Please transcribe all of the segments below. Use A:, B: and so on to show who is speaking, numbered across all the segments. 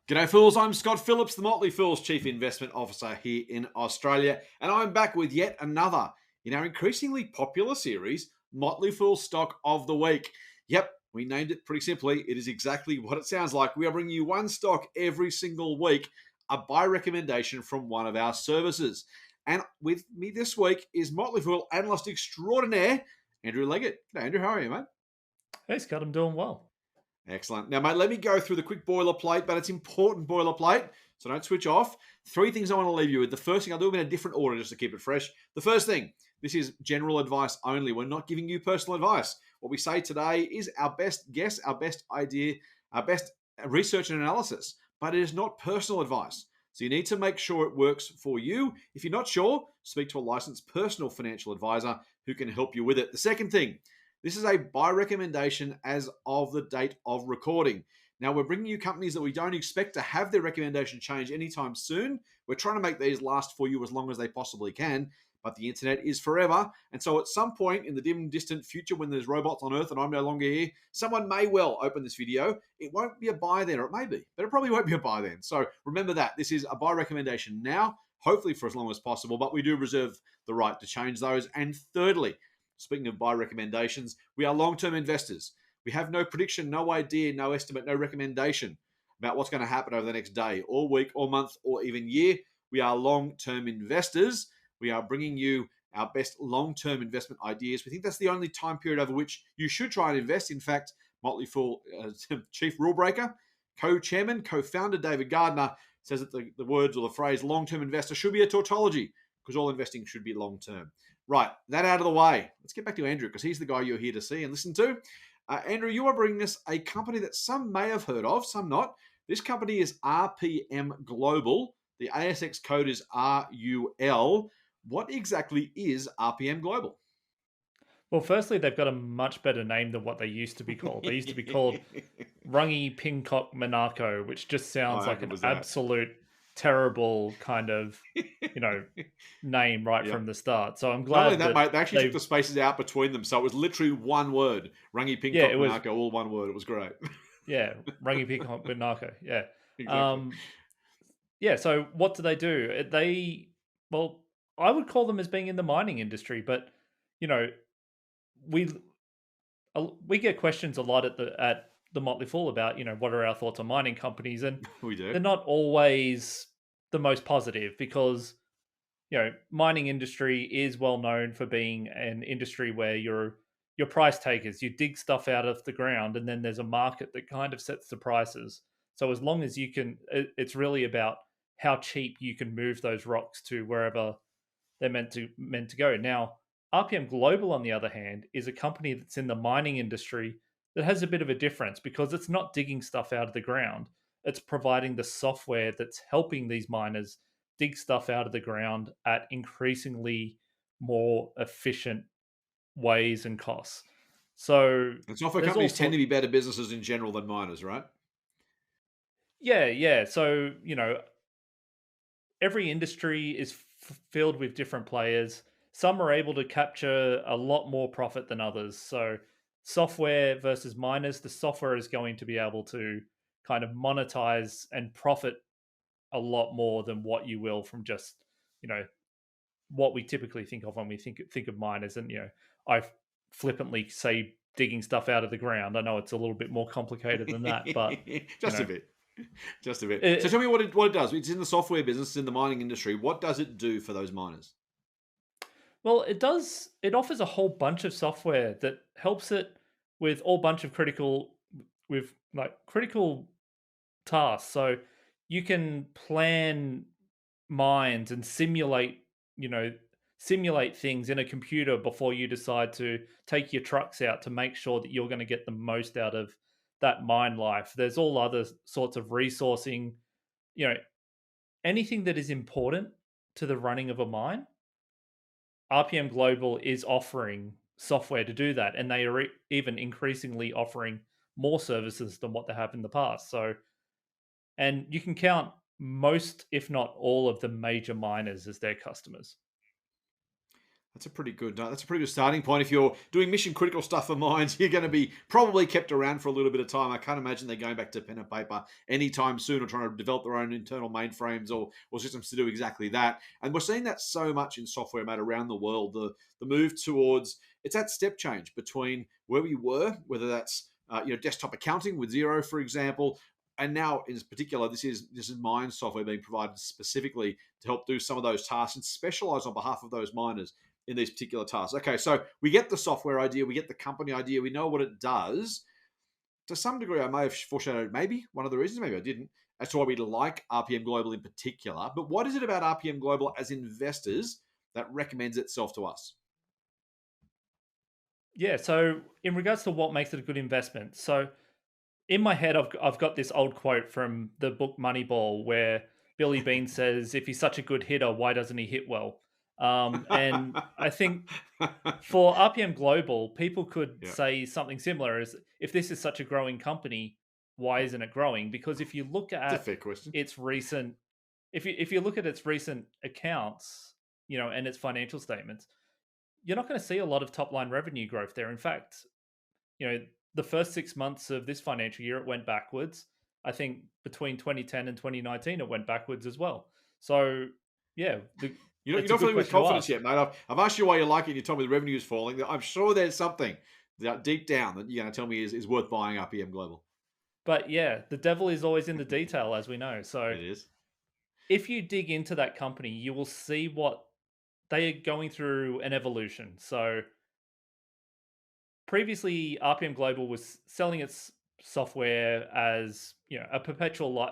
A: G'day, fools. I'm Scott Phillips, the Motley Fool's Chief Investment Officer here in Australia, and I'm back with yet another in our increasingly popular series, Motley Fool Stock of the Week. Yep, we named it pretty simply. It is exactly what it sounds like. We are bringing you one stock every single week, a buy recommendation from one of our services. And with me this week is Motley Fool analyst extraordinaire, Andrew Legget. G'day, Andrew. How are you, mate?
B: Hey, Scott, I'm doing well.
A: Excellent. Now, mate, let me go through the quick boilerplate, but it's important boilerplate, so don't switch off. Three things I want to leave you with. The first thing, I'll do them in a different order just to keep it fresh. The first thing, this is general advice only. We're not giving you personal advice. What we say today is our best guess, our best idea, our best research and analysis, but it is not personal advice. So you need to make sure it works for you. If you're not sure, speak to a licensed personal financial advisor who can help you with it. The second thing, this is a buy recommendation as of the date of recording. Now, we're bringing you companies that we don't expect to have their recommendation change anytime soon. We're trying to make these last for you as long as they possibly can, but the internet is forever. And so at some point in the dim, distant future, when there's robots on Earth and I'm no longer here, someone may well open this video. It won't be a buy then, or it may be, but it probably won't be a buy then. So remember that. This is a buy recommendation now, hopefully for as long as possible, but we do reserve the right to change those. And thirdly, speaking of buy recommendations, we are long-term investors. We have no prediction, no idea, no estimate, no recommendation about what's going to happen over the next day or week or month or even year. We are long-term investors. We are bringing you our best long-term investment ideas. We think that's the only time period over which you should try and invest. In fact, Motley Fool chief rule breaker, co-chairman, co-founder David Gardner says that the words or the phrase long-term investor should be a tautology because all investing should be long-term. Right, that out of the way. Let's get back to Andrew because he's the guy you're here to see and listen to. Andrew, you are bringing us a company that some may have heard of, some not. This company is RPM Global. The ASX code is RUL. What exactly is RPM Global?
B: Well, firstly, they've got a much better name than what they used to be called. They used to be called Rungy Pincock Monaco, which just sounds
A: How
B: like
A: good
B: an
A: was that?
B: absolute terrible kind of, you know, name right
A: Yep.
B: from the start. So I'm
A: Not only
B: glad
A: that,
B: that
A: mate, they actually took
B: they've,
A: the spaces out between them. So it was literally one word. Rungy
B: yeah,
A: Pincock
B: it was,
A: Monaco, all one word. It was great.
B: yeah, Rungy Pincock Monaco. Yeah.
A: Exactly.
B: Um, yeah. So what do? Well, I would call them as being in the mining industry, but, you know, we we get questions a lot at the Motley Fool about, what are our thoughts on mining companies, and
A: We do.
B: they're not always the most positive because mining industry is well known for being an industry where you're price takers. You dig stuff out of the ground, and then there's a market that kind of sets the prices. So as long as you can, it's really about how cheap you can move those rocks to wherever they're meant to go. Now, RPM Global, on the other hand, is a company that's in the mining industry that has a bit of a difference because it's not digging stuff out of the ground. It's providing the software that's helping these miners dig stuff out of the ground at increasingly more efficient ways and costs. So
A: And software
B: there's
A: companies tend
B: also
A: to be better businesses in general than miners, right?
B: yeah. So every industry is filled with different players. Some are able to capture a lot more profit than others. So, software versus miners, the software is going to be able to kind of monetize and profit a lot more than what you will from just, you know, what we typically think of when we think of miners. And, I flippantly say digging stuff out of the ground. I know it's a little bit more complicated than that, but, you
A: Just a
B: know,
A: bit. Just a bit. So
B: it,
A: tell me what it does. It's in the software business, it's in the mining industry. What does it do for those miners?
B: Well, it does. It offers a whole bunch of software that helps it with all bunch of critical tasks. So you can plan mines and simulate things in a computer before you decide to take your trucks out to make sure that you're going to get the most out of that mine life. There's all other sorts of resourcing, you know, anything that is important to the running of a mine. RPM Global is offering software to do that, and they are even increasingly offering more services than what they have in the past. So, and you can count most, if not all, of the major miners as their customers.
A: That's a pretty good. That's a pretty good starting point. If you're doing mission critical stuff for mines, you're going to be probably kept around for a little bit of time. I can't imagine they're going back to pen and paper anytime soon, or trying to develop their own internal mainframes or systems to do exactly that. And we're seeing that so much in software, mate, around the world. The move towards it's that step change between where we were, whether that's desktop accounting with Xero, for example, and now in particular, this is mine software being provided specifically to help do some of those tasks and specialize on behalf of those miners in these particular tasks. Okay, so we get the software idea, we get the company idea, we know what it does. To some degree, I may have foreshadowed maybe one of the reasons, maybe I didn't, as to why we like RPM Global in particular. But what is it about RPM Global as investors that recommends itself to us?
B: Yeah. So in regards to what makes it a good investment, so in my head, I've got this old quote from the book Moneyball where Billy Bean says, "If he's such a good hitter, why doesn't he hit well?" And I think for RPM Global, people could
A: Yeah,
B: say something similar: as if this is such a growing company, why isn't it growing? Because if you look
A: it's a
B: at
A: fair question.
B: its recent, if you look at its recent accounts, and its financial statements, you're not going to see a lot of top line revenue growth there. In fact, you know, the first 6 months of this financial year, it went backwards. I think between 2010 and 2019, it went backwards as well. So, yeah,
A: You're
B: it's a
A: not
B: good
A: feeling with
B: question to
A: confidence
B: ask.
A: yet, mate. I've asked you why you like it. You told me the revenue is falling. I'm sure there's something that deep down that you're going to tell me is worth buying RPM Global.
B: But yeah, the devil is always in the detail, as we know. So,
A: It is.
B: if you dig into that company, you will see what they are going through an evolution. So, previously, RPM Global was selling its software as a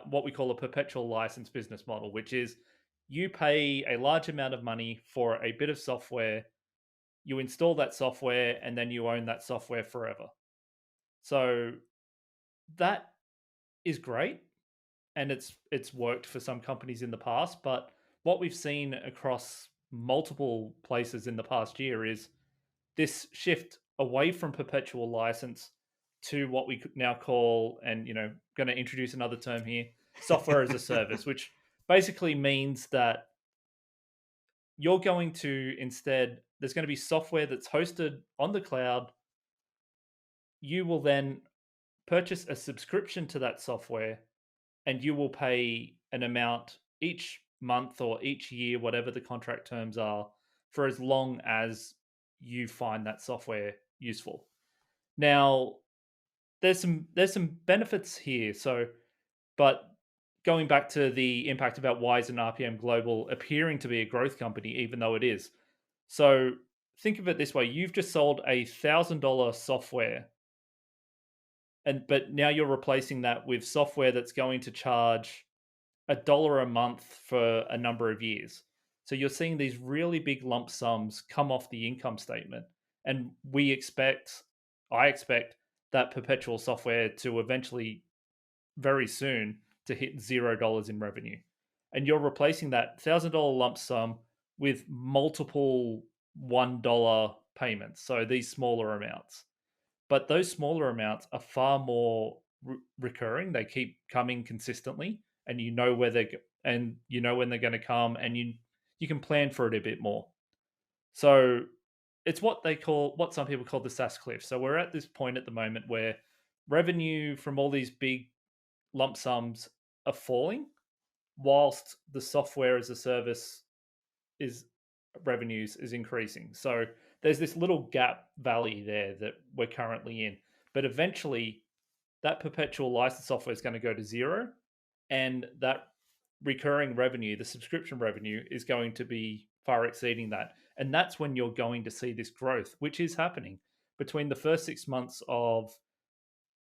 B: what we call a perpetual license business model, which is you pay a large amount of money for a bit of software, you install that software, and then you own that software forever. So that is great, and it's worked for some companies in the past. But what we've seen across multiple places in the past year is this shift away from perpetual license to what we could now call, and going to introduce another term here, software as a service, which basically means that you're going to instead, there's going to be software that's hosted on the cloud. You will then purchase a subscription to that software, and you will pay an amount each month or each year, whatever the contract terms are, for as long as you find that software useful. Now, there's some benefits here. So, but going back to the impact about why is an RPM Global appearing to be a growth company, even though it is. So think of it this way: you've just sold $1,000 software, but now you're replacing that with software that's going to charge $1 a month for a number of years. So you're seeing these really big lump sums come off the income statement. And I expect that perpetual software to eventually, very soon, to hit $0 in revenue. And you're replacing that $1,000 lump sum with multiple $1 payments. So these smaller amounts. But those smaller amounts are far more recurring. They keep coming consistently, and you know when they're going to come, and you can plan for it a bit more. So it's what some people call the SaaS cliff. So we're at this point at the moment where revenue from all these big lump sums are falling, whilst the software as a service is revenues is increasing. So there's this little gap valley there that we're currently in. But eventually that perpetual license software is going to go to zero, and that recurring revenue, the subscription revenue, is going to be far exceeding that. And that's when you're going to see this growth, which is happening between the first 6 months of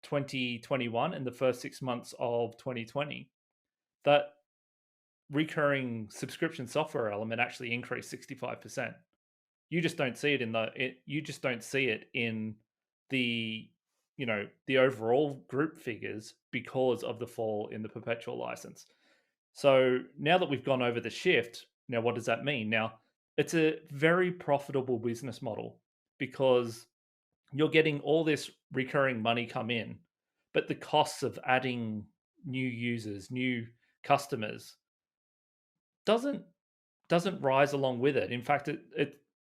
B: 2021 and the first 6 months of 2020. That recurring subscription software element actually increased 65%. You just don't see it you just don't see it in the the overall group figures because of the fall in the perpetual license. So now that we've gone over the shift, now what does that mean? Now, it's a very profitable business model because you're getting all this recurring money come in, but the costs of adding new users, new customers doesn't doesn't rise along with it. In fact,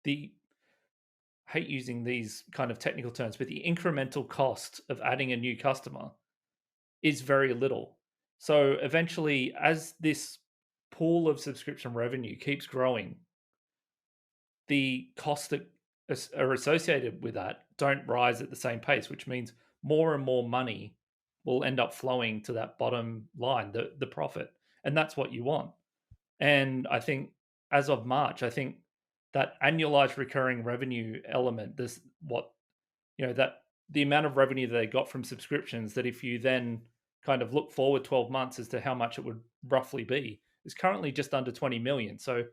B: the I hate using these kind of technical terms, but the incremental cost of adding a new customer is very little. So eventually, as this pool of subscription revenue keeps growing, the costs that are associated with that don't rise at the same pace, which means more and more money will end up flowing to that bottom line, the profit. And that's what you want. And I think as of March, I think that annualized recurring revenue element, this what that the amount of revenue that they got from subscriptions, that if you then kind of look forward 12 months as to how much it would roughly be, is currently just under 20 million. So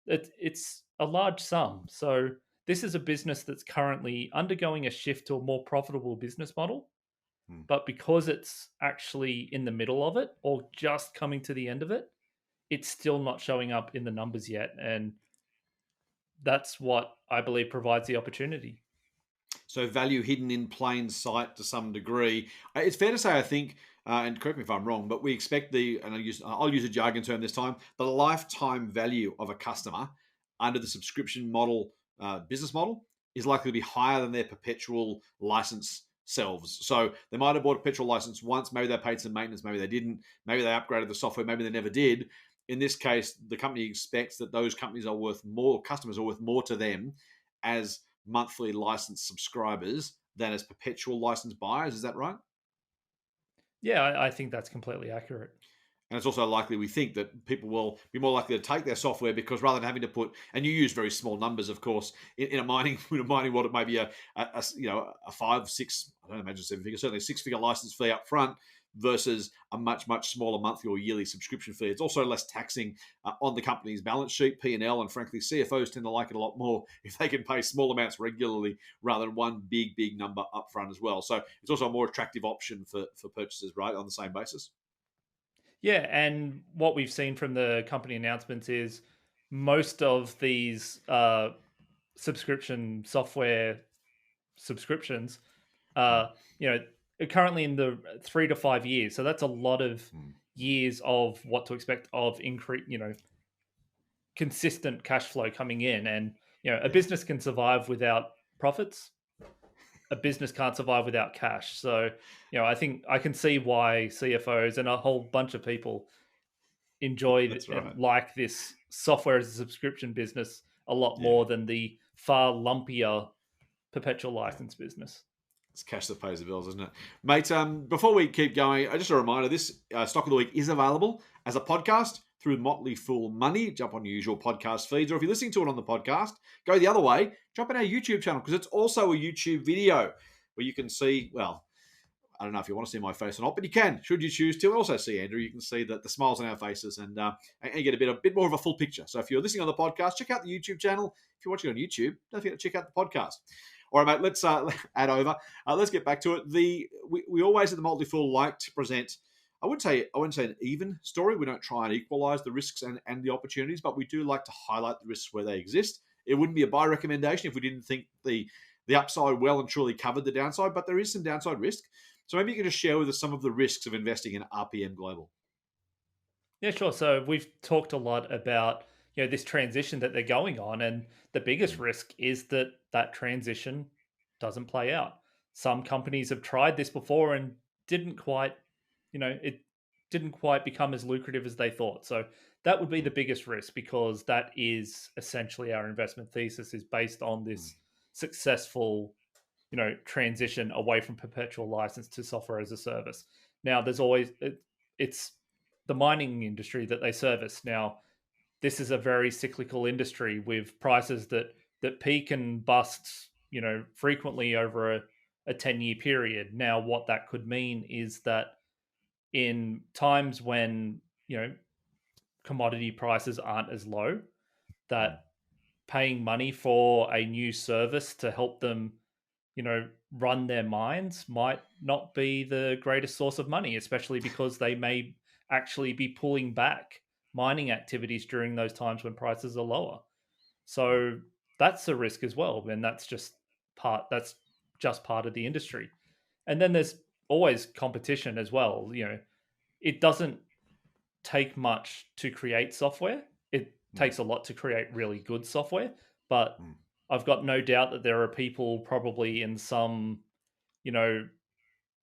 B: it's a large sum. So this is a business that's currently undergoing a shift to a more profitable business model.
A: Hmm.
B: But because it's actually in the middle of it or just coming to the end of it, it's still not showing up in the numbers yet. And that's what I believe provides the opportunity.
A: So value hidden in plain sight to some degree. It's fair to say, I think, and correct me if I'm wrong, but we expect and I'll use a jargon term this time, the lifetime value of a customer under the subscription model, business model, is likely to be higher than their perpetual license selves. So they might have bought a perpetual license once, maybe they paid some maintenance, maybe they didn't, maybe they upgraded the software, maybe they never did. In this case, the company expects that those companies are worth more, customers are worth more to them as monthly license subscribers than as perpetual license buyers. Is that right?
B: Yeah, I think that's completely accurate.
A: And it's also likely, we think, that people will be more likely to take their software because rather than having to put, and you use very small numbers, of course, in a mining world, it may be a 5, 6, I don't imagine 7 figure, certainly a 6-figure license fee up front versus a much smaller monthly or yearly subscription fee. It's also less taxing on the company's balance sheet, P&L, and frankly, CFOs tend to like it a lot more if they can pay small amounts regularly rather than one big number up front as well. So it's also a more attractive option for purchasers, right, on the same basis.
B: Yeah, and what we've seen from the company announcements is most of these subscription software subscriptions
A: Mm.
B: are currently in the 3 to 5 years. So that's a lot of
A: Mm.
B: years of what to expect of increase, consistent cash flow coming in. And a
A: Yeah.
B: business can survive without profits. A business can't survive without cash. So, I think I can see why CFOs and a whole bunch of people enjoy
A: That's right.
B: like this software as a subscription business a lot
A: Yeah.
B: more than the far lumpier perpetual license business.
A: It's cash that pays the bills, isn't it? Mate, before we keep going, just a reminder, this Stock of the Week is available as a podcast through Motley Fool Money. Jump on your usual podcast feeds, or if you're listening to it on the podcast, go the other way, jump on our YouTube channel, because it's also a YouTube video where you can see, well, I don't know if you want to see my face or not, but you can, should you choose to. And also see Andrew. You can see the smiles on our faces and get a bit more of a full picture. So if you're listening on the podcast, check out the YouTube channel. If you're watching on YouTube, don't forget to check out the podcast. All right, mate, let's add over. Let's get back to it. We always at the Motley Fool like to present, I wouldn't say an even story. We don't try and equalize the risks and the opportunities, but we do like to highlight the risks where they exist. It wouldn't be a buy recommendation if we didn't think the upside well and truly covered the downside, but there is some downside risk. So maybe you can just share with us some of the risks of investing in RPM Global.
B: Yeah, sure. So we've talked a lot about this transition that they're going on, and the biggest
A: Mm.
B: risk is that that transition doesn't play out. Some companies have tried this before and didn't quite, it didn't quite become as lucrative as they thought. So that would be the
A: Mm.
B: biggest risk, because that is essentially our investment thesis is based on
A: Mm.
B: this successful transition away from perpetual license to software as a service. Now there's always it's the mining industry that they service. Now this is a very cyclical industry with prices that peak and bust frequently over a 10-year period. Now what that could mean is that in times when commodity prices aren't as low,
A: Mm.
B: that paying money for a new service to help them run their mines might not be the greatest source of money, especially because they may actually be pulling back mining activities during those times when prices are lower.
A: Mm.
B: So that's a risk as well. And that's just part of the industry. And then there's always competition as well. It doesn't take much to create software. It
A: Mm.
B: takes a lot to create really good software, but
A: Mm.
B: I've got no doubt that there are people probably in some, you know,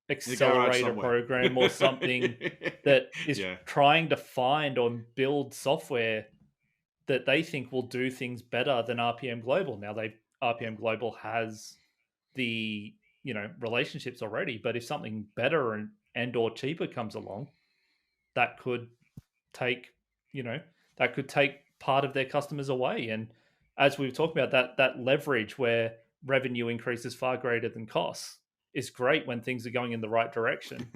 A: In a garage
B: accelerator
A: somewhere.
B: program or something that is
A: Yeah.
B: trying to find or build software that they think will do things better than RPM Global. Now RPM Global has the, relationships already, but if something better and or cheaper comes along, that could take, you know, that could take part of their customers away. And as we've talked about, that leverage where revenue increases far greater than costs is great when things are going in the right direction.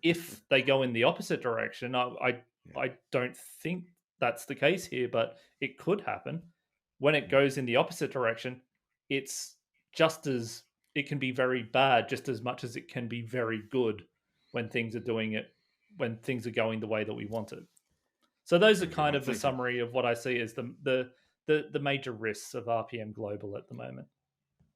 B: If they go in the opposite direction,
A: Yeah.
B: I don't think that's the case here, but it could happen. When it
A: Yeah.
B: goes in the opposite direction, it's just as it can be very bad just as much as it can be very good when things are doing it when things are going the way that we want it. So those are
A: Very good,
B: kind
A: mate.
B: of the
A: Thank you.
B: summary of what I see as the major risks of RPM Global at the moment.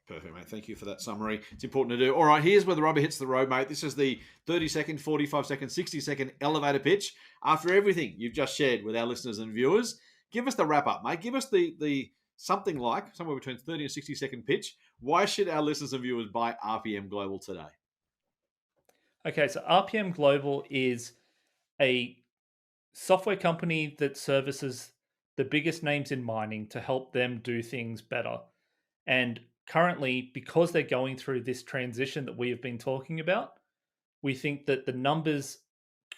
A: Perfect, mate. Thank you for that summary. It's important to do. All right, here's where the rubber hits the road, mate. This is the 30-second, 45-second, 60-second elevator pitch. After everything you've just shared with our listeners and viewers, give us the wrap up, mate. Give us the something like somewhere between 30 and 60-second pitch. Why should our listeners and viewers buy RPM Global today?
B: Okay, so RPM Global is a software company that services the biggest names in mining to help them do things better. And currently, because they're going through this transition that we have been talking about, we think that the numbers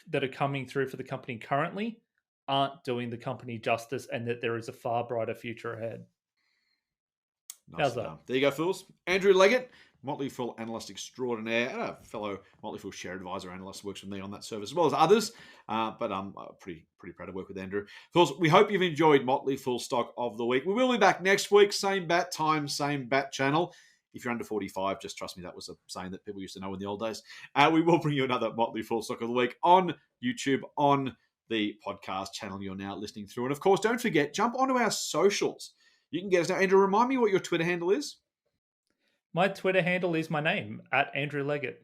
B: that are coming through for the company currently aren't doing the company justice and that there is a far brighter future ahead. How's
A: Nicely
B: that?
A: done. There you go, fools. Andrew Legget, Motley Fool analyst extraordinaire, and a fellow Motley Fool share advisor analyst, works with me on that service as well as others. But I'm pretty proud to work with Andrew. Fools, we hope you've enjoyed Motley Fool Stock of the Week. We will be back next week, same bat time, same bat channel. If you're under 45, just trust me, that was a saying that people used to know in the old days. We will bring you another Motley Fool Stock of the Week on YouTube, on the podcast channel you're now listening through. And of course, don't forget, jump onto our socials. You can get us now. Andrew, remind me what your Twitter handle is.
B: My Twitter handle is my name, at Andrew Legget.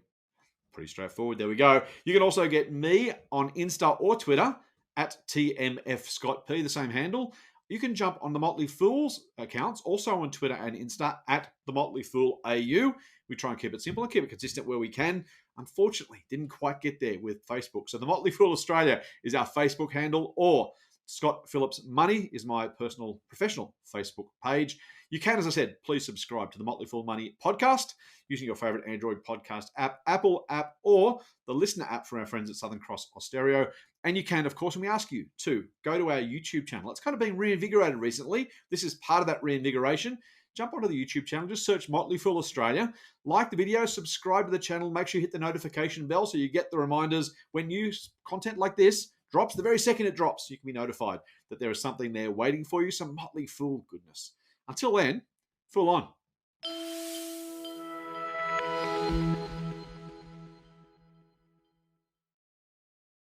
A: Pretty straightforward. There we go. You can also get me on Insta or Twitter at TMFScottP, the same handle. You can jump on the Motley Fool's accounts, also on Twitter and Insta at the Motley Fool AU. We try and keep it simple and keep it consistent where we can. Unfortunately, didn't quite get there with Facebook. So the Motley Fool Australia is our Facebook handle, or Scott Phillips Money is my personal professional Facebook page. You can, as I said, please subscribe to the Motley Fool Money podcast using your favorite Android podcast app, Apple app, or the listener app from our friends at Southern Cross Austereo. And you can, of course, when we ask you to go to our YouTube channel. It's kind of been reinvigorated recently. This is part of that reinvigoration. Jump onto the YouTube channel, just search Motley Fool Australia, like the video, subscribe to the channel, make sure you hit the notification bell so you get the reminders when new content like this drops. The very second it drops, you can be notified that there is something there waiting for you, some Motley Fool goodness. Until then, fool on.